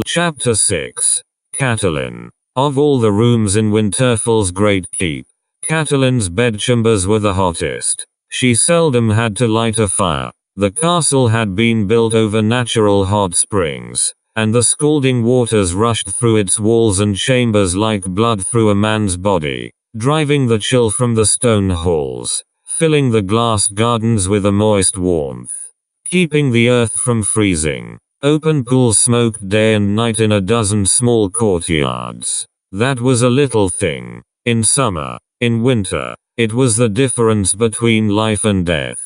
Chapter 6. Catelyn. Of all the rooms in Winterfell's great keep, Catelyn's bedchambers were the hottest. She seldom had to light a fire. The castle had been built over natural hot springs, and the scalding waters rushed through its walls and chambers like blood through a man's body, driving the chill from the stone halls, filling the glass gardens with a moist warmth, keeping the earth from freezing. Open pools smoked day and night in a dozen small courtyards. That was a little thing. In summer, in winter, it was the difference between life and death.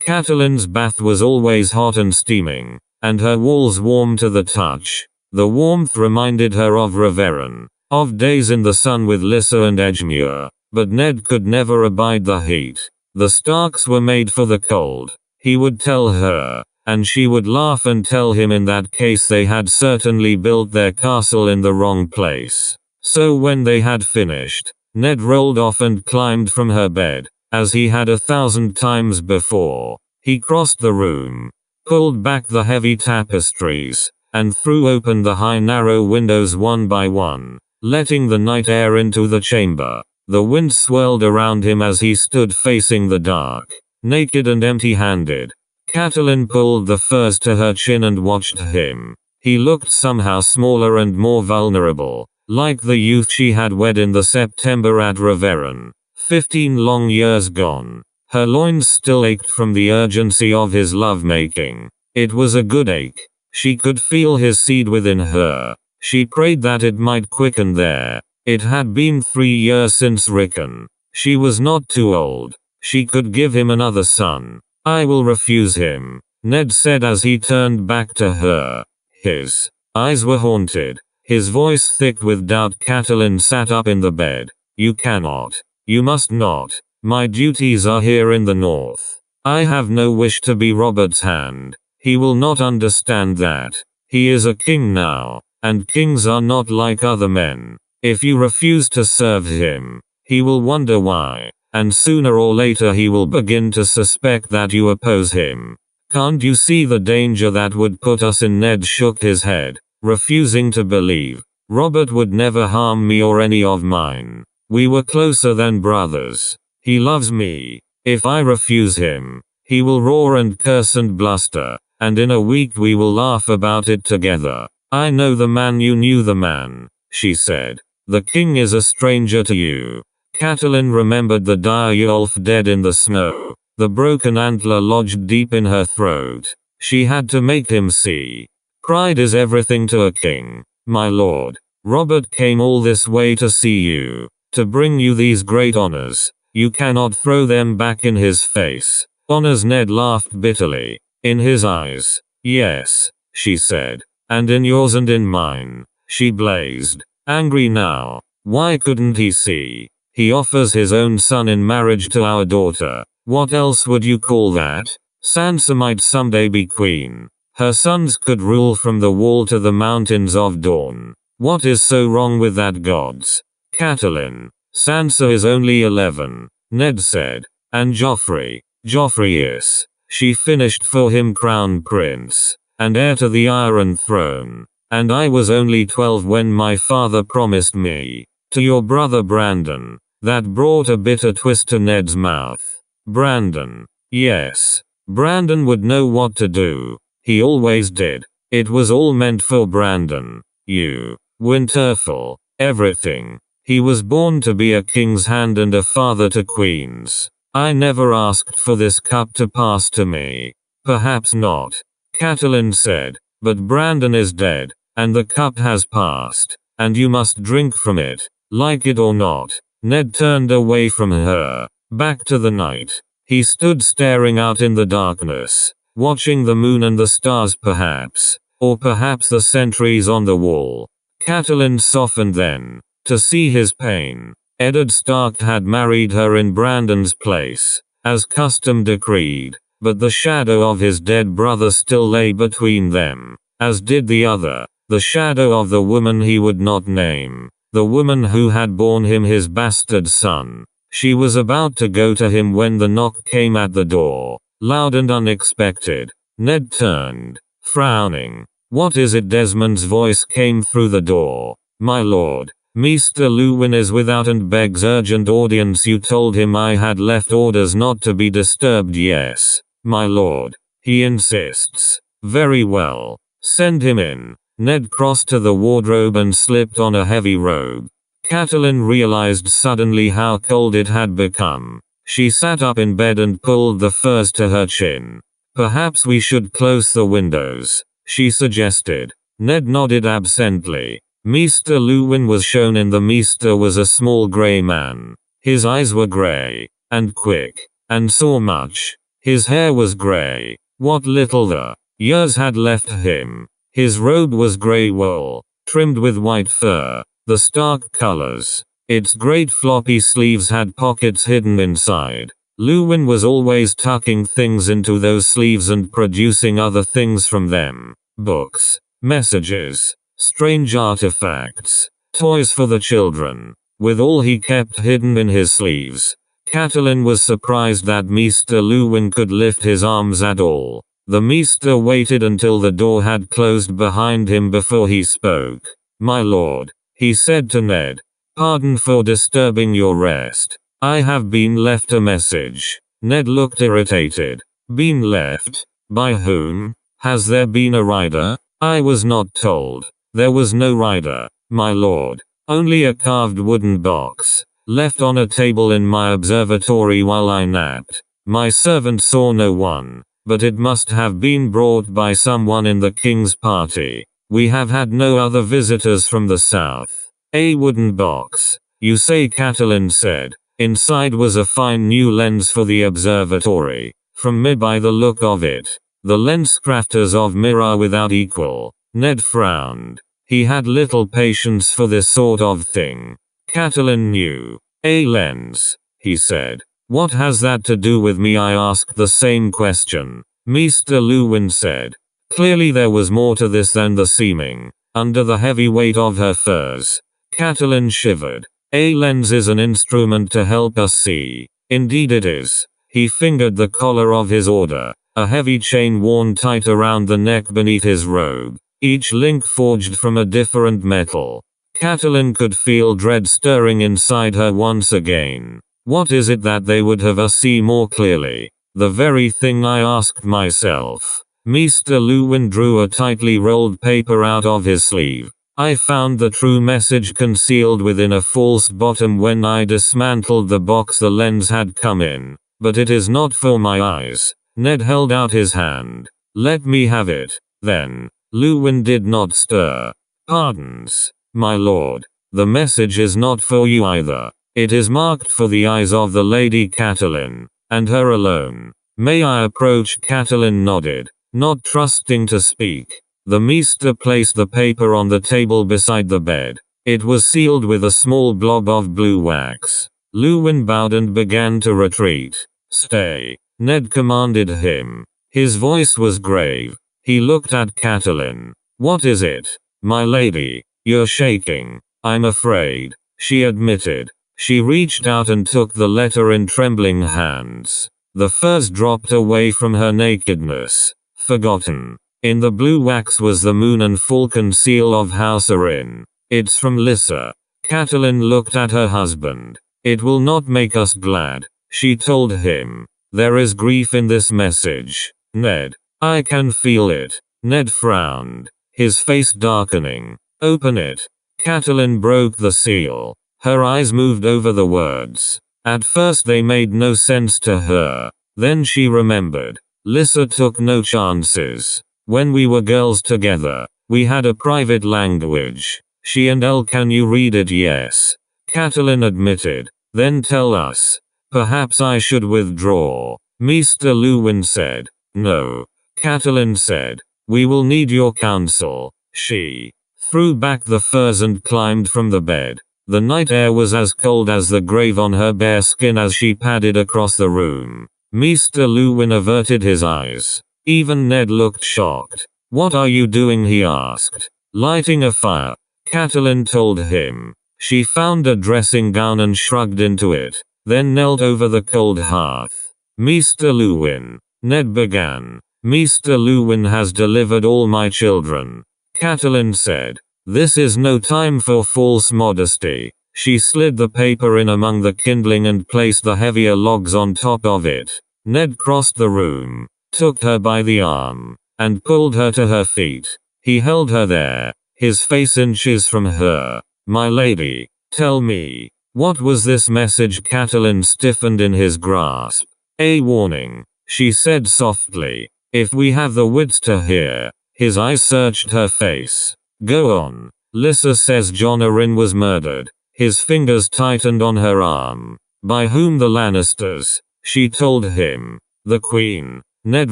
Catelyn's bath was always hot and steaming, and her walls warm to the touch. The warmth reminded her of Reveron, of days in the sun with Lyssa and Edgemure, but Ned could never abide the heat. The Starks were made for the cold, he would tell her, and she would laugh and tell him in that case they had certainly built their castle in the wrong place. So when they had finished, Ned rolled off and climbed from her bed, as he had 1,000 times before. He crossed the room, pulled back the heavy tapestries, and threw open the high narrow windows one by one, letting the night air into the chamber. The wind swirled around him as he stood facing the dark, naked and empty-handed. Catelyn pulled the furs to her chin and watched him. He looked somehow smaller and more vulnerable, like the youth she had wed in the September at Reveron. 15 long years gone. Her loins still ached from the urgency of his lovemaking. It was a good ache. She could feel his seed within her. She prayed that it might quicken there. It had been 3 years since Rickon. She was not too old. She could give him another son. I will refuse him, Ned said as he turned back to her. His eyes were haunted, his voice thick with doubt. Catelyn sat up in the bed. You cannot. You must not. My duties are here in the north. I have no wish to be Robert's hand. He will not understand that. He is a king now, and kings are not like other men. If you refuse to serve him, he will wonder why, and sooner or later he will begin to suspect that you oppose him. Can't you see the danger that would put us in? Ned shook his head, refusing to believe. Robert would never harm me or any of mine. We were closer than brothers. He loves me. If I refuse him, he will roar and curse and bluster, and in a week we will laugh about it together. I know the man. You knew the man, she said. The king is a stranger to you. Catelyn remembered the dire Yolf dead in the snow. The broken antler lodged deep in her throat. She had to make him see. Pride is everything to a king, my lord. Robert came all this way to see you, to bring you these great honors. You cannot throw them back in his face. Honors? Ned laughed bitterly. In his eyes. Yes, she said. And in yours and in mine. She blazed. Angry now. Why couldn't he see? He offers his own son in marriage to our daughter. What else would you call that? Sansa might someday be queen. Her sons could rule from the wall to the mountains of Dawn. What is so wrong with that, gods? Catelyn. Sansa is only 11, Ned said. And Joffrey. Joffrey is. She finished for him crown prince, and heir to the Iron Throne. And I was only 12 when my father promised me to your brother Brandon. That brought a bitter twist to Ned's mouth. Brandon. Yes. Brandon would know what to do. He always did. It was all meant for Brandon. You. Winterfell. Everything. He was born to be a king's hand and a father to queens. I never asked for this cup to pass to me. Perhaps not, Catelyn said, but Brandon is dead, and the cup has passed, and you must drink from it, like it or not. Ned turned away from her, back to the night. He stood staring out in the darkness, watching the moon and the stars perhaps, or perhaps the sentries on the wall. Catelyn softened then, to see his pain. Eddard Stark had married her in Brandon's place, as custom decreed, but the shadow of his dead brother still lay between them, as did the other, the shadow of the woman he would not name, the woman who had borne him his bastard son. She was about to go to him when the knock came at the door, loud and unexpected. Ned turned, frowning. What is it? Desmond's voice came through the door. My lord, Mr. Lewin is without and begs urgent audience. You told him I had left orders not to be disturbed. Yes, my lord. He insists. Very well. Send him in. Ned crossed to the wardrobe and slipped on a heavy robe. Catelyn realized suddenly how cold it had become. She sat up in bed and pulled the furs to her chin. Perhaps we should close the windows, she suggested. Ned nodded absently. Mr. Lewin was shown in. The Meester was a small grey man. His eyes were grey, and quick, and saw much. His hair was grey, what little the years had left him. His robe was grey wool, trimmed with white fur, the stark colors. Its great floppy sleeves had pockets hidden inside. Lewin was always tucking things into those sleeves and producing other things from them. Books, messages, strange artifacts, toys for the children. With all he kept hidden in his sleeves, Catelyn was surprised that Mr. Lewin could lift his arms at all. The Meester waited until the door had closed behind him before he spoke. My lord, he said to Ned. Pardon for disturbing your rest. I have been left a message. Ned looked irritated. Been left? By whom? Has there been a rider? I was not told. There was no rider, my lord. Only a carved wooden box, left on a table in my observatory while I napped. My servant saw no one, but it must have been brought by someone in the king's party. We have had no other visitors from the south. A wooden box, you say? Catelyn said. Inside was a fine new lens for the observatory. From me by the look of it. The lens crafters of mirror without equal. Ned frowned. He had little patience for this sort of thing. Catelyn knew. A lens, he said. What has that to do with me? I asked the same question. Mr. Lewin said. Clearly there was more to this than the seeming. Under the heavy weight of her furs, Catelyn shivered. A lens is an instrument to help us see. Indeed it is. He fingered the collar of his order, a heavy chain worn tight around the neck beneath his robe, each link forged from a different metal. Catelyn could feel dread stirring inside her once again. What is it that they would have us see more clearly? The very thing I asked myself. Mr. Lewin drew a tightly rolled paper out of his sleeve. I found the true message concealed within a false bottom when I dismantled the box the lens had come in. But it is not for my eyes. Ned held out his hand. Let me have it, then. Lewin did not stir. Pardons, my lord. The message is not for you either. It is marked for the eyes of the Lady Catelyn, and her alone. May I approach? Catelyn nodded, not trusting to speak. The Meester placed the paper on the table beside the bed. It was sealed with a small blob of blue wax. Lewin bowed and began to retreat. Stay, Ned commanded him. His voice was grave. He looked at Catelyn. What is it, my lady? You're shaking. I'm afraid, she admitted. She reached out and took the letter in trembling hands. The furs dropped away from her nakedness. Forgotten. In the blue wax was the moon and falcon seal of House Arryn. It's from Lyssa. Catelyn looked at her husband. It will not make us glad, she told him. There is grief in this message, Ned. I can feel it. Ned frowned, his face darkening. Open it. Catelyn broke the seal. Her eyes moved over the words. At first they made no sense to her. Then she remembered. Lyssa took no chances. When we were girls together, we had a private language. She and Elle. Can you read it? Yes. Catelyn admitted. Then tell us. Perhaps I should withdraw. Mr. Lewin said. No. Catelyn said. We will need your counsel. She threw back the furs and climbed from the bed. The night air was as cold as the grave on her bare skin as she padded across the room. Mr. Lewin averted his eyes. Even Ned looked shocked. What are you doing? He asked. Lighting a fire. Catelyn told him. She found a dressing gown and shrugged into it, then knelt over the cold hearth. Mr. Lewin, Ned began. Maester Luwin has delivered all my children. Catelyn said. This is no time for false modesty. She slid the paper in among the kindling and placed the heavier logs on top of it. Ned crossed the room, took her by the arm, and pulled her to her feet. He held her there, his face inches from her. My lady, tell me, what was this message? Catelyn stiffened in his grasp. A warning, she said softly. If we have the wits to hear. His eyes searched her face. Go on. Lysa says Jon Arryn was murdered. His fingers tightened on her arm. By whom? The Lannisters. She told him. The Queen. Ned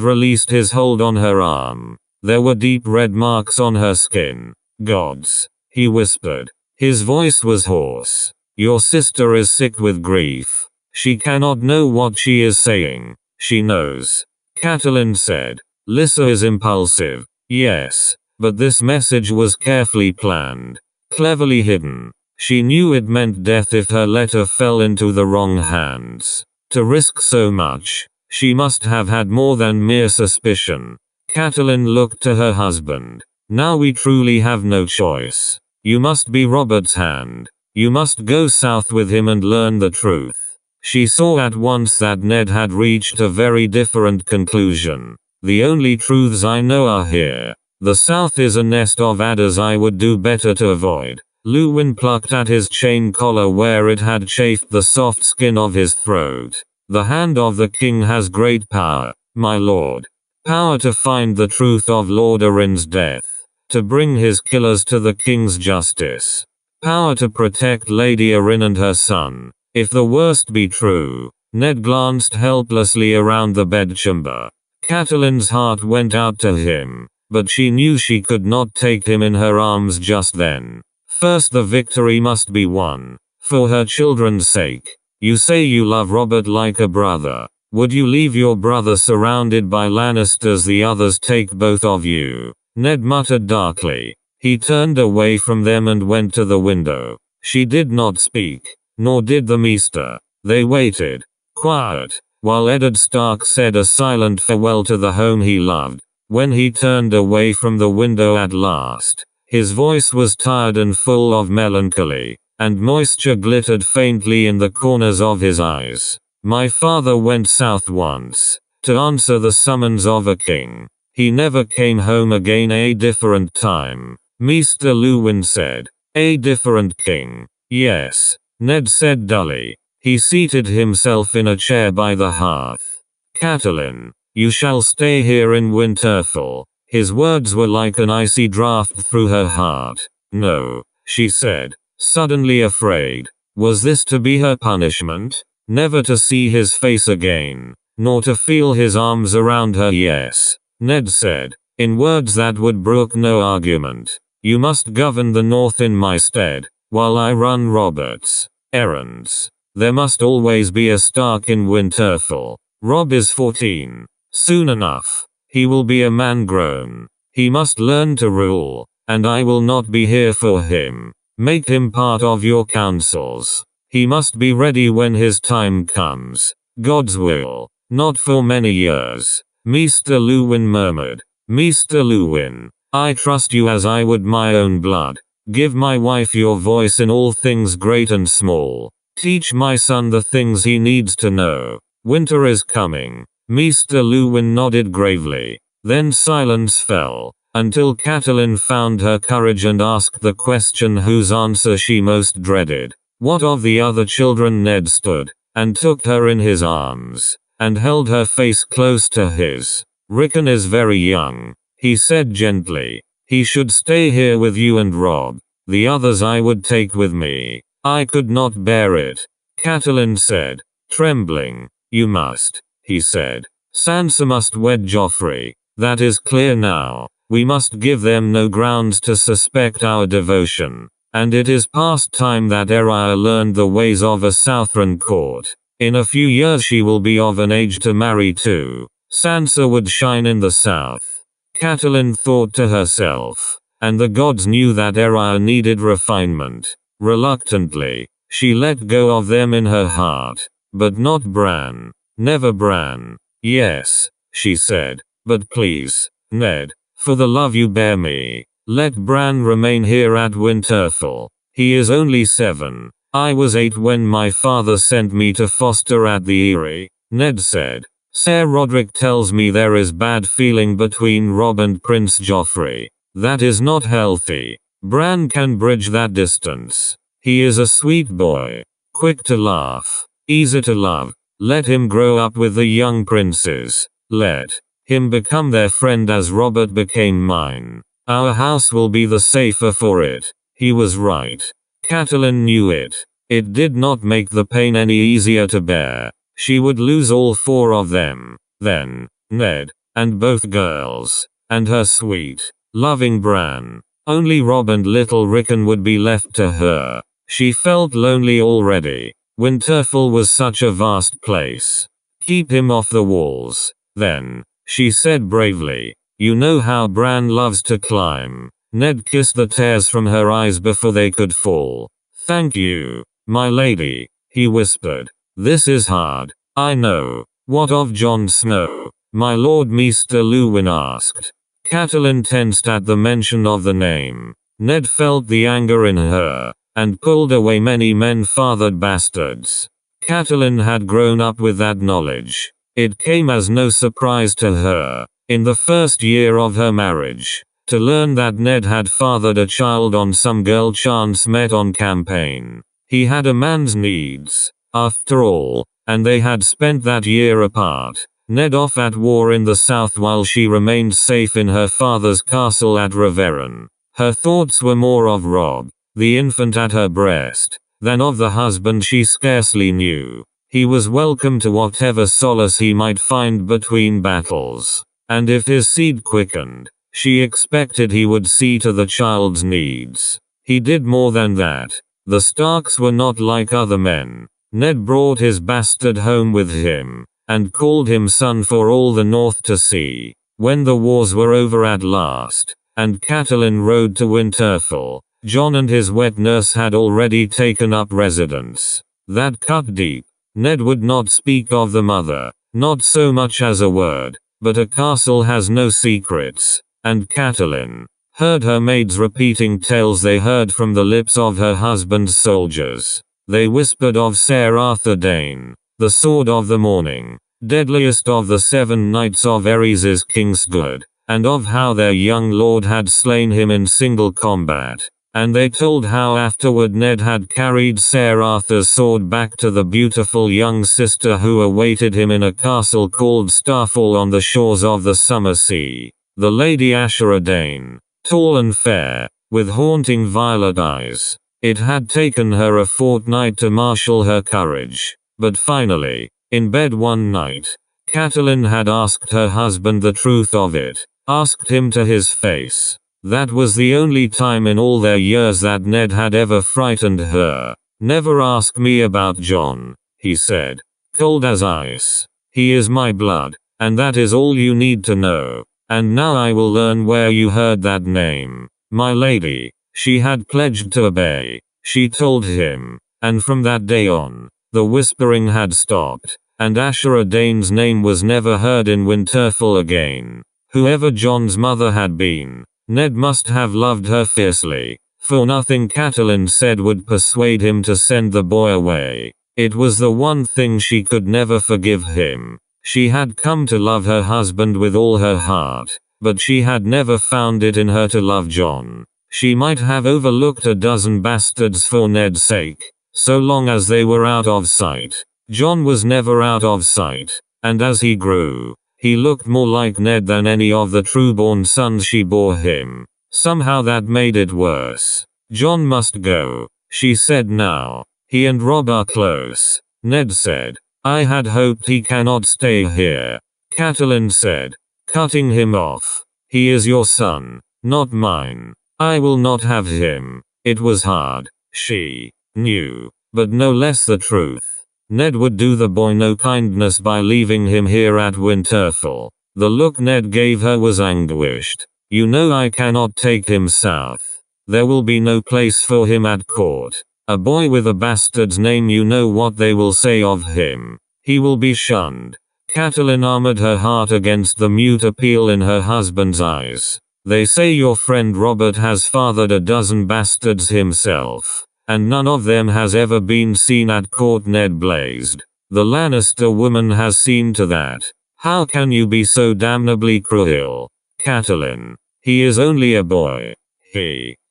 released his hold on her arm. There were deep red marks on her skin. Gods. He whispered. His voice was hoarse. Your sister is sick with grief. She cannot know what she is saying. She knows. Catelyn said. Lysa is impulsive. Yes. But this message was carefully planned. Cleverly hidden. She knew it meant death if her letter fell into the wrong hands. To risk so much, she must have had more than mere suspicion. Catelyn looked to her husband. Now we truly have no choice. You must be Robert's hand. You must go south with him and learn the truth. She saw at once that Ned had reached a very different conclusion. The only truths I know are here. The south is a nest of adders I would do better to avoid. Luwin plucked at his chain collar where it had chafed the soft skin of his throat. The hand of the king has great power, my lord. Power to find the truth of Lord Arryn's death. To bring his killers to the king's justice. Power to protect Lady Arryn and her son. If the worst be true. Ned glanced helplessly around the bedchamber. Catelyn's heart went out to him, but she knew she could not take him in her arms just then. First the victory must be won. For her children's sake. You say you love Robert like a brother. Would you leave your brother surrounded by Lannisters? The others take both of you. Ned muttered darkly. He turned away from them and went to the window. She did not speak. Nor did the Maester. They waited. Quiet. While Eddard Stark said a silent farewell to the home he loved. When he turned away from the window at last, his voice was tired and full of melancholy, and moisture glittered faintly in the corners of his eyes. My father went south once, to answer the summons of a king. He never came home again. A different time. Maester Luwin said. A different king. Yes. Ned said dully. He seated himself in a chair by the hearth. Catelyn, you shall stay here in Winterfell. His words were like an icy draft through her heart. No, she said, suddenly afraid. Was this to be her punishment? Never to see his face again, nor to feel his arms around her? Yes, Ned said, in words that would brook no argument. You must govern the north in my stead, while I run Robert's errands. There must always be a Stark in Winterfell. Robb is 14. Soon enough, he will be a man grown. He must learn to rule, and I will not be here for him. Make him part of your councils. He must be ready when his time comes. God's will, not for many years. Maester Luwin murmured. Maester Luwin, I trust you as I would my own blood. Give my wife your voice in all things great and small. Teach my son the things he needs to know. Winter is coming. Maester Luwin nodded gravely. Then silence fell, until Catelyn found her courage and asked the question whose answer she most dreaded. What of the other children? Ned stood, and took her in his arms, and held her face close to his. Rickon is very young, he said gently. He should stay here with you and Robb. The others I would take with me. I could not bear it. Catelyn said, trembling. You must, he said. Sansa must wed Joffrey. That is clear now. We must give them no grounds to suspect our devotion. And it is past time that Arya learned the ways of a Southron court. In a few years she will be of an age to marry too. Sansa would shine in the south. Catelyn thought to herself. And the gods knew that Arya needed refinement. Reluctantly, she let go of them in her heart. But not Bran. Never Bran. Yes, she said. But please, Ned, for the love you bear me, let Bran remain here at Winterfell. He is only 7. I was 8 when my father sent me to foster at the Eyrie, Ned said. Ser Rodrik tells me there is bad feeling between Robb and Prince Joffrey. That is not healthy. Bran can bridge that distance. He is a sweet boy. Quick to laugh. Easy to love. Let him grow up with the young princes. Let him become their friend as Robert became mine. Our house will be the safer for it. He was right. Catelyn knew it. It did not make the pain any easier to bear. She would lose all 4 of them. Then, Ned, and both girls, and her sweet, loving Bran. Only Robb and little Rickon would be left to her. She felt lonely already. Winterfell was such a vast place. Keep him off the walls. Then, she said bravely, you know how Bran loves to climb. Ned kissed the tears from her eyes before they could fall. Thank you, my lady, he whispered. This is hard. I know. What of Jon Snow? My lord Maester Luwin asked. Catelyn tensed at the mention of the name. Ned felt the anger in her, and pulled away many men-fathered bastards. Catelyn had grown up with that knowledge. It came as no surprise to her, in the first year of her marriage, to learn that Ned had fathered a child on some girl chance met on campaign. He had a man's needs, after all, and they had spent that year apart. Ned off at war in the south while she remained safe in her father's castle at Reveron. Her thoughts were more of Robb, the infant at her breast, than of the husband she scarcely knew. He was welcome to whatever solace he might find between battles, and if his seed quickened, she expected he would see to the child's needs. He did more than that. The Starks were not like other men. Ned brought his bastard home with him, and called him son for all the North to see. When the wars were over at last, and Catelyn rode to Winterfell, Jon and his wet nurse had already taken up residence. That cut deep. Ned would not speak of the mother, not so much as a word, but a castle has no secrets, and Catelyn heard her maids repeating tales they heard from the lips of her husband's soldiers. They whispered of Ser Arthur Dayne, the sword of the morning, deadliest of the 7 knights of Aerys' Kingsguard, and of how their young lord had slain him in single combat. And they told how afterward Ned had carried Ser Arthur's sword back to the beautiful young sister who awaited him in a castle called Starfall on the shores of the summer sea. The Lady Ashera Dayne, tall and fair, with haunting violet eyes. It had taken her a fortnight to marshal her courage, but finally, in bed one night, Catelyn had asked her husband the truth of it, asked him to his face. That was the only time in all their years that Ned had ever frightened her. Never ask me about Jon, he said, cold as ice. He is my blood, and that is all you need to know. And now I will learn where you heard that name. My lady. She had pledged to obey, she told him, and from that day on, the whispering had stopped, and Ashera Dayne's name was never heard in Winterfell again. Whoever Jon's mother had been, Ned must have loved her fiercely, for nothing Catelyn said would persuade him to send the boy away. It was the one thing she could never forgive him. She had come to love her husband with all her heart, but she had never found it in her to love Jon. She might have overlooked a dozen bastards for Ned's sake, so long as they were out of sight. Jon was never out of sight, and as he grew, he looked more like Ned than any of the true-born sons she bore him. Somehow that made it worse. Jon must go, she said now. He and Robb are close, Ned said. I had hoped he cannot stay here. Catelyn said, cutting him off. He is your son, not mine. I will not have him. It was hard, she knew, but no less the truth. Ned would do the boy no kindness by leaving him here at Winterfell. The look Ned gave her was anguished. You know I cannot take him south. There will be no place for him at court. A boy with a bastard's name, you know what they will say of him. He will be shunned. Catelyn armored her heart against the mute appeal in her husband's eyes. They say your friend Robert has fathered a dozen bastards himself, and none of them has ever been seen at court. Ned blazed. The Lannister woman has seen to that. How can you be so damnably cruel? Catelyn. He is only a boy.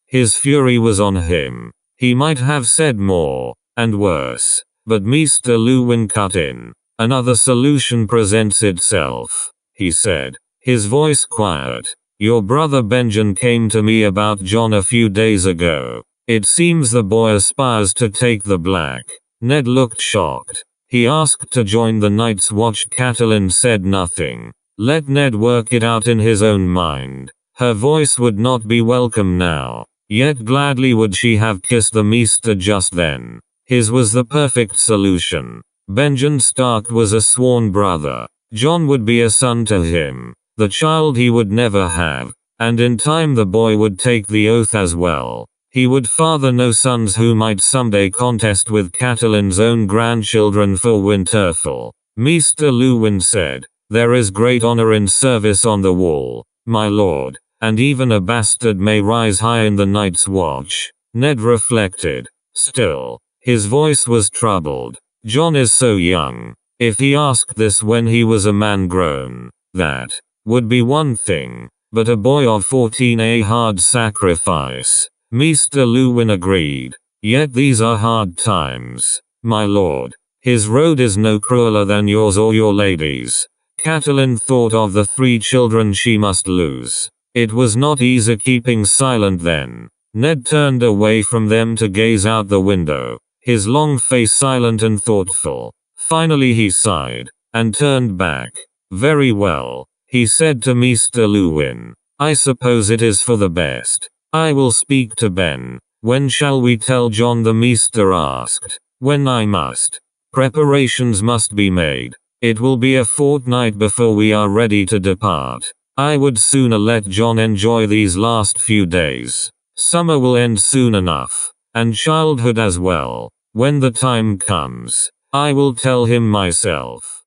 His fury was on him. He might have said more, and worse. But Maester Luwin cut in. Another solution presents itself, he said, his voice quiet. Your brother Benjen came to me about Jon a few days ago. It seems the boy aspires to take the Black. Ned looked shocked. He asked to join the Night's Watch. Catelyn said nothing. Let Ned work it out in his own mind. Her voice would not be welcome now. Yet gladly would she have kissed the Maester just then. His was the perfect solution. Benjen Stark was a sworn brother. Jon would be a son to him. The child he would never have. And in time the boy would take the oath as well. He would father no sons who might someday contest with Catelyn's own grandchildren for Winterfell. Maester Luwin said, there is great honor in service on the wall, my lord, and even a bastard may rise high in the Night's Watch. Ned reflected. Still, his voice was troubled. Jon is so young. If he asked this when he was a man grown, that would be one thing, but a boy of 14 a hard sacrifice. Maester Luwin agreed. Yet these are hard times, my lord. His road is no crueler than yours or your lady's. Catelyn thought of the 3 children she must lose. It was not easy keeping silent then. Ned turned away from them to gaze out the window, his long face silent and thoughtful. Finally he sighed, and turned back. Very well, he said to Maester Luwin. I suppose it is for the best. I will speak to Ben. When shall we tell Jon? The Maester asked. When I must. Preparations must be made. It will be a fortnight before we are ready to depart. I would sooner let Jon enjoy these last few days. Summer will end soon enough. And childhood as well. When the time comes, I will tell him myself.